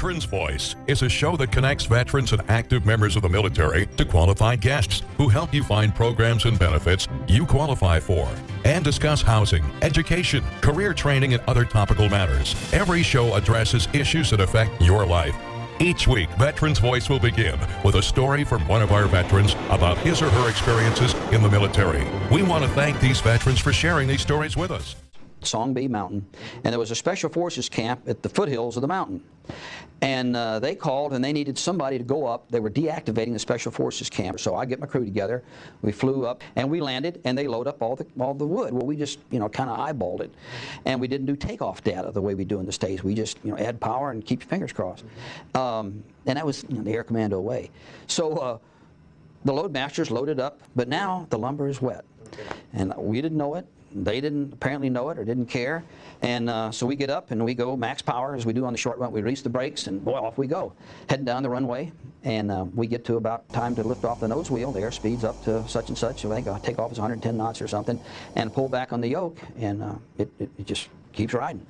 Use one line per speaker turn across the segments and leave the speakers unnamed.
Veterans Voice is a show that connects veterans and active members of the military to qualified guests who help you find programs and benefits you qualify for and discuss housing, education, career training, and other topical matters. Every show addresses issues that affect your life. Each week, Veterans Voice will begin with a story from one of our veterans about his or her experiences in the military. We want to thank these veterans for sharing these stories with us.
Songbee Mountain, and there was a special forces camp at the foothills of the mountain, and they called and they needed somebody to go up. They were deactivating the special forces camp, so I get my crew together. We flew up and we landed, and they load up all the wood. Well, we just kind of eyeballed it, and we didn't do takeoff data the way we do in the States. We just add power and keep your fingers crossed, and that was the Air Commando way. So the loadmasters loaded up, but now the lumber is wet, and we didn't know it. They didn't apparently know it or didn't care, and so we get up and we go max power as we do on the short run. We release the brakes and boy, off we go, heading down the runway, and we get to about time to lift off the nose wheel. The air speeds up to such and such. I think takeoff is 110 knots or something, and pull back on the yoke, and it just keeps riding.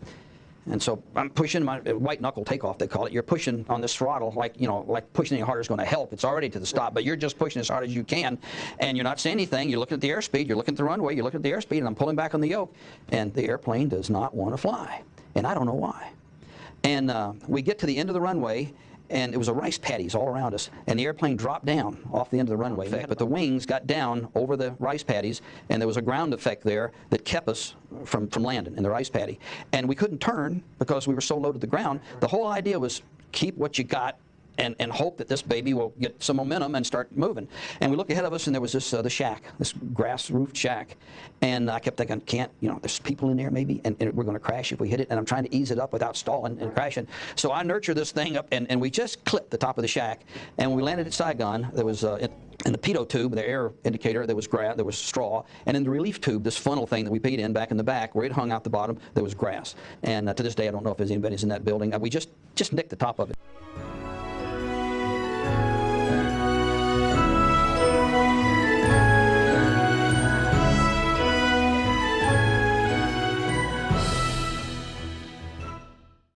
And so I'm pushing my white knuckle takeoff, they call it. You're pushing on this throttle like pushing any harder is going to help. It's already to the stop, but you're just pushing as hard as you can, and you're not saying anything. You're looking at the airspeed, you're looking at the runway, you're looking at the airspeed, and I'm pulling back on the yoke, and the airplane does not want to fly, and I don't know why. And we get to the end of the runway, and it was a rice paddies all around us, and the airplane dropped down off the end of the runway, but the wings got down over the rice paddies, and there was a ground effect there that kept us from landing in the rice paddy, and we couldn't turn because we were so low to the ground. The whole idea was keep what you got and hope that this baby will get some momentum and start moving. And we look ahead of us, and there was this the shack, this grass-roofed shack, and I kept thinking, there's people in there maybe, and we're going to crash if we hit it, and I'm trying to ease it up without stalling and crashing. So I nurture this thing up, and we just clipped the top of the shack, and when we landed at Saigon, there was in the pitot tube, the air indicator, there was grass, there was straw, and in the relief tube, this funnel thing that we peed in back in the back, where it hung out the bottom, there was grass. And to this day, I don't know if there's anybody's in that building. We just nicked the top of it.